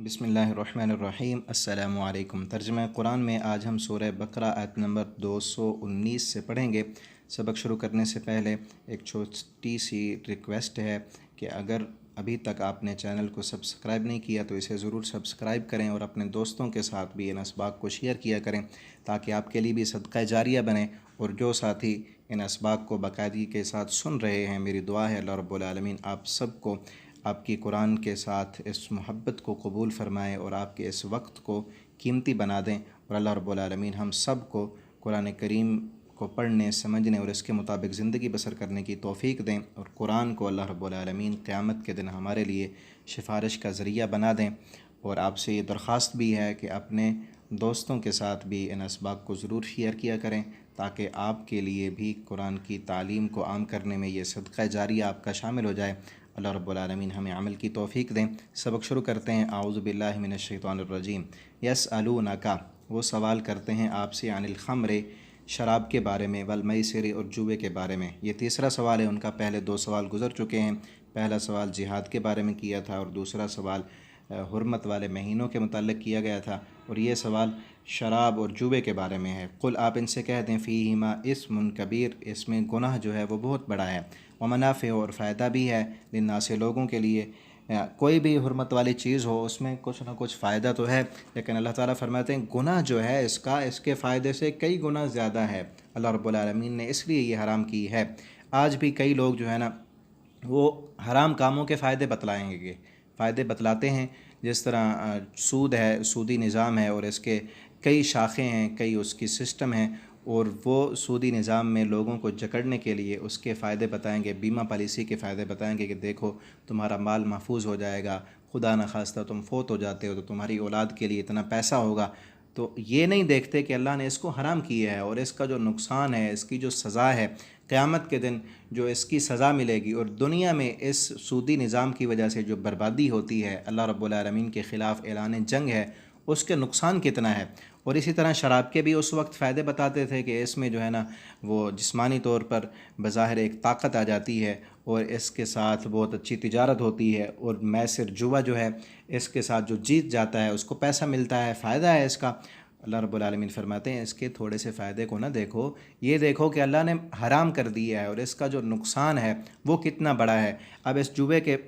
बिस्मिल्लाहिर्रहमानिर्रहीम। अस्सलामु अलैकुम। तर्जुमा कुरान में आज हम सूरह बकरा आयत नंबर 219 से पढ़ेंगे। सबक शुरू करने से पहले एक छोटी सी रिक्वेस्ट है कि अगर अभी तक आपने चैनल को सब्सक्राइब नहीं किया तो इसे ज़रूर सब्सक्राइब करें और अपने दोस्तों के साथ भी इन असबाक को शेयर किया करें ताकि आपके लिए भी सदका जारिया बने। और जो साथी इन असबाक को बाकायदगी के साथ सुन रहे हैं, मेरी दुआ है अल्लाह रब्बुल आलमीन आप सबको आपकी कुरान के साथ इस मोहब्बत को कबूल फ़रमाएँ और आपके इस वक्त को कीमती बना दें। और अल्लाह रब्बुल आलमीन हम सब को कुरान करीम को पढ़ने, समझने और इसके मुताबिक ज़िंदगी बसर करने की तौफ़ीक दें। और कुरान को अल्लाह रब्बुल आलमीन क़यामत के दिन हमारे लिए सिफारिश का ज़रिया बना दें। और आपसे ये दरख्वास्त भी है कि अपने दोस्तों के साथ भी इन असबाक को ज़रूर शेयर किया करें ताकि आपके लिए भी कुरान की तालीम को आम करने में ये सदका जारिया आपका शामिल हो जाए। अल्लाह रब्बुल आलमीन हमें अमल की तौफ़ीक दें। सबक शुरू करते हैं। आऊज़ु बिल्लाहि मिनश शैतानिर रजीम। यसअलूनका, वो सवाल करते हैं आपसे, अनिल खम्र, शराब के बारे में, वल मैसिर, और जुए के बारे में। ये तीसरा सवाल है उनका। पहले दो सवाल गुज़र चुके हैं। पहला सवाल जिहाद के बारे में किया था और दूसरा सवाल हुर्मत वाले महीनों के मुताल्लिक़ किया गया था। और ये सवाल शराब और जुए के बारे में है। कुल, आप इनसे कह दें, फ़ीहिमा इस्मुन कबीर, इसमें गुनाह जो है वो बहुत बड़ा है, व मनाफ़े, और फ़ायदा भी है, लिन्नास, लोगों के लिए। कोई भी हुर्मत वाली चीज़ हो उसमें कुछ ना कुछ फ़ायदा तो है, लेकिन अल्लाह ताला फरमाते हैं गुनाह जो है इसके फ़ायदे से कई गुना ज़्यादा है। अल्लाह रब्बुल आलमीन ने इसलिए ये हराम की है। आज भी कई लोग जो है ना वो हराम कामों के फ़ायदे बतलाएंगे, फ़ायदे बतलाते हैं। जिस तरह सूद है, सूदी निज़ाम है और इसके कई शाखें हैं, कई उसकी सिस्टम हैं, और वो सूदी निज़ाम में लोगों को जकड़ने के लिए उसके फ़ायदे बताएंगे, बीमा पॉलिसी के फ़ायदे बताएंगे कि देखो तुम्हारा माल महफूज हो जाएगा, खुदा न खास्ता तुम फोत हो जाते हो तो तुम्हारी औलाद के लिए इतना पैसा होगा। तो ये नहीं देखते कि अल्लाह ने इसको हराम किया है और इसका जो नुकसान है, इसकी जो सज़ा है, क़यामत के दिन जो इसकी सज़ा मिलेगी, और दुनिया में इस सूदी निज़ाम की वजह से जो बर्बादी होती है, अल्लाह रब्बुल आलमीन के ख़िलाफ़ ऐलान जंग है, उसके नुकसान कितना है। और इसी तरह शराब के भी उस वक्त फ़ायदे बताते थे कि इसमें जो है ना वो जिस्मानी तौर पर बज़ाहिर एक ताकत आ जाती है और इसके साथ बहुत अच्छी तिजारत होती है। और मैसिर, जुआ जो है, इसके साथ जो जीत जाता है उसको पैसा मिलता है, फ़ायदा है इसका। अल्लाह रब्बुल आलमीन फरमाते हैं इसके थोड़े से फ़ायदे को ना देखो, ये देखो कि अल्लाह ने हराम कर दिया है और इसका जो नुकसान है वो कितना बड़ा है। अब इस जुए के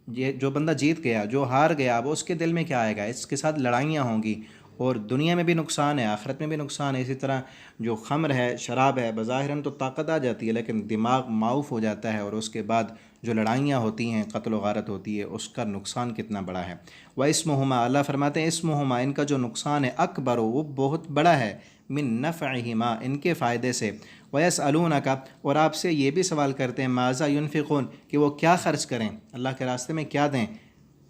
ये जो बंदा जीत गया, जो हार गया, अब उसके दिल में क्या आएगा? इसके साथ लड़ाइयाँ होंगी और दुनिया में भी नुकसान है, आखिरत में भी नुकसान है। इसी तरह जो ख़म्र है, शराब है, बज़ाहिरन तो ताकत आ जाती है लेकिन दिमाग माऊफ़ हो जाता है और उसके बाद जो लड़ाइयाँ होती हैं, क़त्ल व गारत होती है, उसका नुकसान कितना बड़ा है। व इस्मुहुमा, अल्लाह फरमाते हैं इस्मुहुमा, इनका जो नुकसान है, अकबर, वो बहुत बड़ा है, मिन नफ़अहिमा, इनके फ़ायदे से। वयसअलूनका, और आपसे ये भी सवाल करते हैं, माज़ा युनफ़िक़ून, कि वो क्या ख़र्च करें, अल्लाह के रास्ते में क्या दें।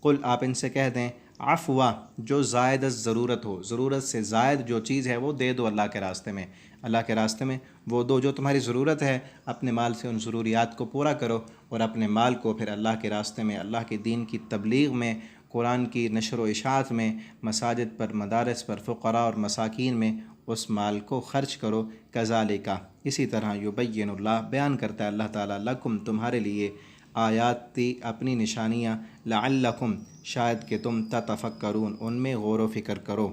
कुल, आप इनसे कह दें, अफ़वा, जो ज़ायद ज़रूरत हो, ज़रूरत से ज़ायद जो चीज़ है वो दे दो अल्लाह के रास्ते में। अल्लाह के रास्ते में वो दो जो तुम्हारी ज़रूरत है, अपने माल से उन ज़रूरियात को पूरा करो और अपने माल को फिर अल्लाह के रास्ते में, अल्लाह के दीन की तबलीग में, कुरान की नशर व इशाअत में, मसाजिद पर, मदारस पर, फ़ुक़रा और मसाकीन में उस माल को ख़र्च करो। कज़ालिका, इसी तरह युबय्यिनुल्लाह, बयान करता है अल्लाह ताला, लकुम, तुम्हारे लिए, आयाती, अपनी निशानियाँ, लअल्लकुम, शायद कि तुम ततफ़क्करून, उनमें गौर व फ़िक्र करो।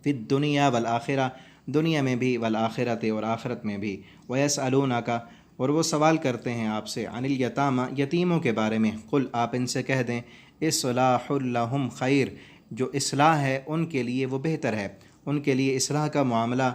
फ़िद दुनिया वल आखिरा, दुनिया में भी, वल आखिरत, और आखिरत में भी। वयसअलूनका, और वो सवाल करते हैं आपसे, अनिल यतामा, यतीमों के बारे में। कुल, आप इनसे कह दें, इस्लाहुल लहुम खैर, जो इस्लाह है उनके लिए वो बेहतर है, उनके लिए इस्लाह का मामला,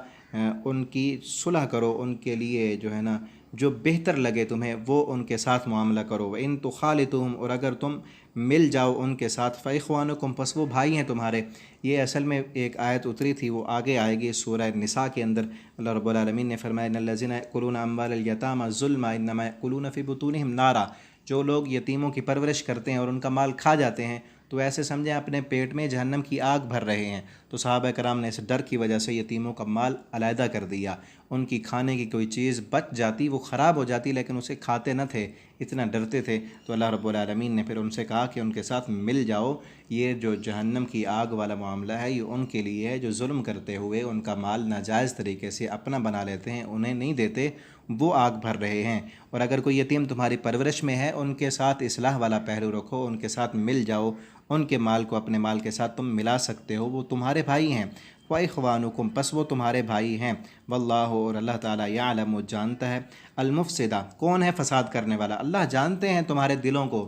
उनकी सुलह करो, उनके लिए जो है ना जो बेहतर लगे तुम्हें वो उनके साथ मामला करो। इन तुखालितुहुम, और अगर तुम मिल जाओ उनके साथ, फ़इख्वानुकुम, पस वो भाई हैं तुम्हारे। ये असल में एक आयत उतरी थी, वो आगे आएगी सूरह निसा के अंदर। अल्लाह रब्बुल आलमीन ने फरमाया, इन्नल्लज़ीना यअकुलूना अम्वालल यतामा ज़ुल्मा इन्नमा यअकुलूना फ़ी बुतूनिहिम नारा, जो लोग यतीमों की परवरिश करते हैं और उनका माल खा जाते हैं तो ऐसे समझें अपने पेट में जहन्नम की आग भर रहे हैं। तो सहाबा कराम ने इस डर की वजह से यतीमों का माल अलहदा कर दिया। उनकी खाने की कोई चीज़ बच जाती, वो ख़राब हो जाती, लेकिन उसे खाते न थे, इतना डरते थे। तो अल्लाह रब्बुल आलमीन ने फिर उनसे कहा कि उनके साथ मिल जाओ। ये जो जहन्नम की आग वाला मामला है ये उनके लिए है जो जुल्म करते हुए उनका माल नाजायज़ तरीके से अपना बना लेते हैं, उन्हें नहीं देते, वो आग भर रहे हैं। और अगर कोई यतीम तुम्हारी परवरिश में है, उनके साथ इस्लाह वाला पहलू रखो, उनके साथ मिल जाओ, ان کے مال کو اپنے مال کے ساتھ تم ملا سکتے ہو، وہ تمہارے بھائی ہیں۔ وَإِخْوَانُكُمْ، پس وہ تمہارے بھائی ہیں۔ واللہ، اور اللہ تعالیٰ، یعلم، جانتا ہے، المفسدہ، کون ہے فساد کرنے والا۔ اللہ جانتے ہیں تمہارے دلوں کو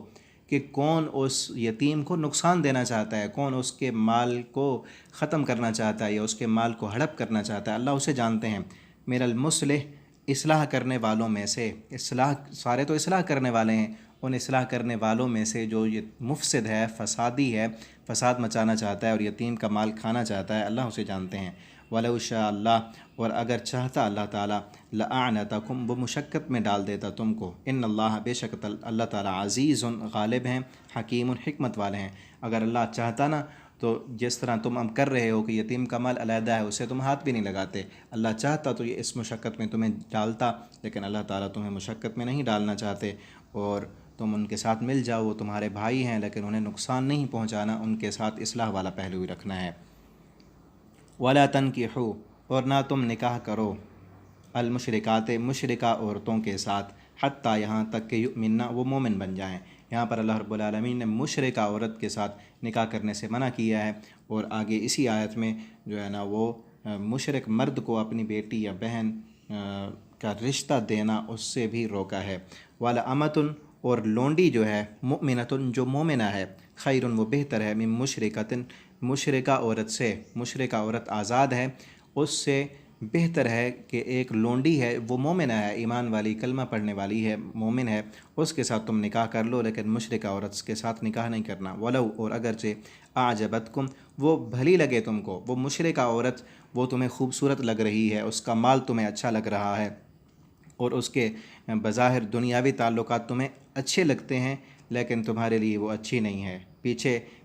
کہ کون اس یتیم کو نقصان دینا چاہتا ہے، کون اس کے مال کو ختم کرنا چاہتا ہے یا اس کے مال کو ہڑپ کرنا چاہتا ہے، اللہ اسے جانتے ہیں۔ من المصلح، اصلاح کرنے والوں میں سے، اصلاح سارے تو اصلاح کرنے والے ہیں، ان اصلاح کرنے والوں میں سے جو یہ مفسد ہے، فسادی ہے، فساد مچانا چاہتا ہے اور یتیم کا مال کھانا چاہتا ہے، اللہ اسے جانتے ہیں۔ وَلَوْ شَاءَ اللہ، اور اگر چاہتا اللہ تعالیٰ، لَأَعْنَتَكُمْ، وہ مشقت میں ڈال دیتا تم کو۔ ان اللہ، بے شک اللہ تعالیٰ، عزیز، غالب ہیں، حکیم، حکمت والے ہیں۔ اگر اللہ چاہتا نا تو جس طرح تم اب کر رہے ہو کہ یتیم کا مال علیحدہ ہے، اسے تم ہاتھ بھی نہیں لگاتے، اللہ چاہتا تو یہ اس مشقت میں تمہیں ڈالتا، لیکن اللہ تعالیٰ تمہیں مشقت میں نہیں ڈالنا چاہتے، اور تم ان کے ساتھ مل جاؤ، وہ تمہارے بھائی ہیں، لیکن انہیں نقصان نہیں پہنچانا، ان کے ساتھ اصلاح والا پہلو ہی رکھنا ہے۔ وَلَا تَنْكِحُوا، اور نہ تم نکاح کرو، المشرکات، مشرکہ عورتوں کے ساتھ، حتیٰ، یہاں تک کہ یؤمنہ، وہ مومن بن جائیں۔ یہاں پر اللہ رب العالمین نے مشرکہ عورت کے ساتھ نکاح کرنے سے منع کیا ہے، اور آگے اسی آیت میں جو ہے نا وہ مشرک مرد کو اپنی بیٹی یا بہن کا رشتہ دینا اس سے بھی روکا ہے۔ وَلَأَمَةٌ، اور لونڈی جو ہے، مؤمنۃ، جو مومنہ ہے، خیر، وہ بہتر ہے، من مشرکۃ، مشرکہ عورت سے، مشرکہ عورت آزاد ہے، اس سے بہتر ہے کہ ایک لونڈی ہے، وہ مومنہ ہے، ایمان والی، کلمہ پڑھنے والی ہے، مومن ہے، اس کے ساتھ تم نکاح کر لو، لیکن مشرکہ عورت کے ساتھ نکاح نہیں کرنا۔ وَلَوْ، اور اگرچہ اعجبتکم، وہ بھلی لگے تم کو، وہ مشرکہ عورت، وہ تمہیں خوبصورت لگ رہی ہے، اس کا مال تمہیں اچھا لگ رہا ہے، اور اس کے بظاہر دنیاوی تعلقات تمہیں اچھے لگتے ہیں، لیکن تمہارے لیے وہ اچھی نہیں ہے۔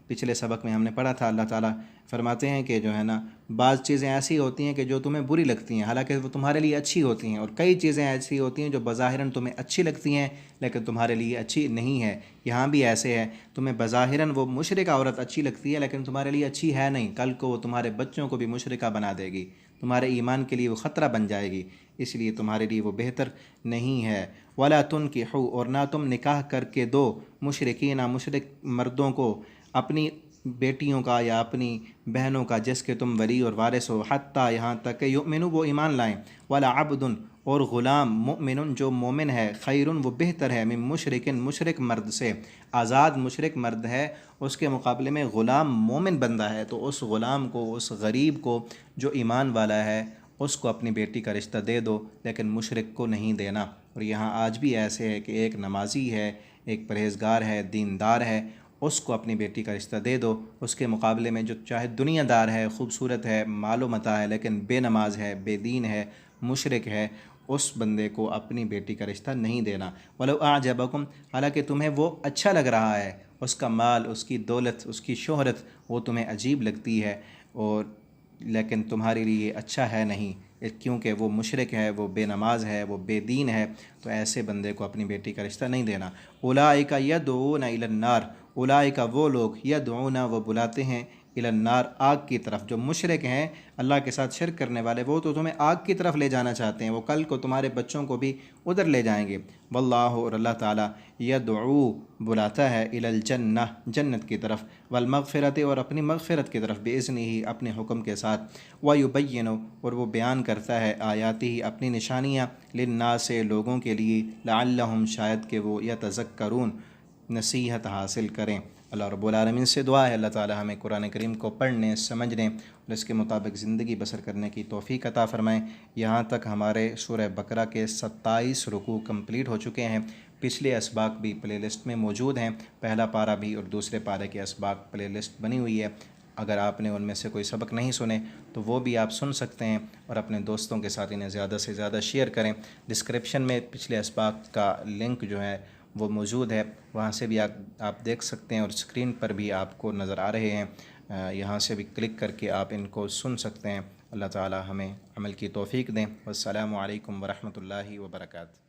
پچھلے سبق میں ہم نے پڑھا تھا، اللہ تعالیٰ فرماتے ہیں کہ جو ہے نا بعض چیزیں ایسی ہوتی ہیں کہ جو تمہیں بری لگتی ہیں، حالانکہ وہ تمہارے لیے اچھی ہوتی ہیں، اور کئی چیزیں ایسی ہوتی ہیں جو بظاہراً تمہیں اچھی لگتی ہیں لیکن تمہارے لیے اچھی نہیں ہے۔ یہاں بھی ایسے ہے، تمہیں بظاہراً وہ مشرکہ عورت اچھی لگتی ہے لیکن تمہارے لیے اچھی ہے نہیں، کل کو وہ تمہارے بچوں کو بھی مشرکہ بنا دے گی، تمہارے ایمان کے لیے وہ خطرہ بن جائے گی، اس لیے تمہارے لیے وہ بہتر نہیں ہے۔ وَلَا تُنْكِحُوا، اور نہ تم نکاح کر کے دو، مشرکین، مشرک مردوں کو، اپنی بیٹیوں کا یا اپنی بہنوں کا، جس کے تم ولی اور وارث ہو، حتیٰ، یہاں تک کہ یؤمنوا، وہ ایمان لائیں۔ وَلَا عَبْدٌ، اور غلام، مؤمن، جو مومن ہے، خیر، وہ بہتر ہے، من مشرک، مشرک مرد سے، آزاد مشرک مرد ہے، اس کے مقابلے میں غلام مومن بندہ ہے، تو اس غلام کو، اس غریب کو جو ایمان والا ہے، اس کو اپنی بیٹی کا رشتہ دے دو، لیکن مشرک کو نہیں دینا۔ اور یہاں آج بھی ایسے ہے کہ ایک نمازی ہے، ایک پرہیزگار ہے، دیندار ہے، اس کو اپنی بیٹی کا رشتہ دے دو، اس کے مقابلے میں جو چاہے دنیا دار ہے، خوبصورت ہے، مال و متاع ہے، لیکن بے نماز ہے، بے دین ہے، مشرک ہے، اس بندے کو اپنی بیٹی کا رشتہ نہیں دینا۔ وَلَوْ أَعْجَبَكُمْ، حالانکہ تمہیں وہ اچھا لگ رہا ہے، اس کا مال، اس کی دولت، اس کی شہرت، وہ تمہیں عجیب لگتی ہے، اور لیکن تمہارے لیے اچھا ہے نہیں، کیونکہ وہ مشرک ہے، وہ بے نماز ہے، وہ بے دین ہے، تو ایسے بندے کو اپنی بیٹی کا رشتہ نہیں دینا۔ اولئک یدعون الی النار، اولئک، وہ لوگ، یدعون، وہ بلاتے ہیں، الی النار، آگ کی طرف۔ جو مشرک ہیں، اللہ کے ساتھ شرک کرنے والے، وہ تو تمہیں آگ کی طرف لے جانا چاہتے ہیں، وہ کل کو تمہارے بچوں کو بھی ادھر لے جائیں گے۔ واللہ، اور اللہ تعالیٰ، یدعو، بلاتا ہے، الی الجنہ، جنت کی طرف، والمغفرت، اور اپنی مغفرت کی طرف، باذنہ، اپنے حکم کے ساتھ، ویبین، اور وہ بیان کرتا ہے، آیاتہ، اپنی نشانیاں، للناس، لوگوں کے لیے، لعلہم، شاید کہ وہ یتذکرون، نصیحت حاصل کریں۔ اللہ رب العالمین سے دعا ہے اللہ تعالی ہمیں قرآن کریم کو پڑھنے، سمجھنے اور اس کے مطابق زندگی بسر کرنے کی توفیق عطا فرمائیں۔ یہاں تک ہمارے سورہ بقرہ کے 27 رکوع کمپلیٹ ہو چکے ہیں۔ پچھلے اسباق بھی پلے لسٹ میں موجود ہیں، پہلا پارہ بھی اور دوسرے پارے کے اسباق پلے لسٹ بنی ہوئی ہے۔ اگر آپ نے ان میں سے کوئی سبق نہیں سنے تو وہ بھی آپ سن سکتے ہیں، اور اپنے دوستوں کے ساتھ انہیں زیادہ سے زیادہ شیئر کریں۔ ڈسکرپشن میں پچھلے اسباق کا لنک جو ہے وہ موجود ہے، وہاں سے بھی آپ دیکھ سکتے ہیں، اور اسکرین پر بھی آپ کو نظر آ رہے ہیں، یہاں سے بھی کلک کر کے آپ ان کو سن سکتے ہیں۔ اللہ تعالی ہمیں عمل کی توفیق دیں۔ والسلام علیکم ورحمۃ اللہ وبرکاتہ۔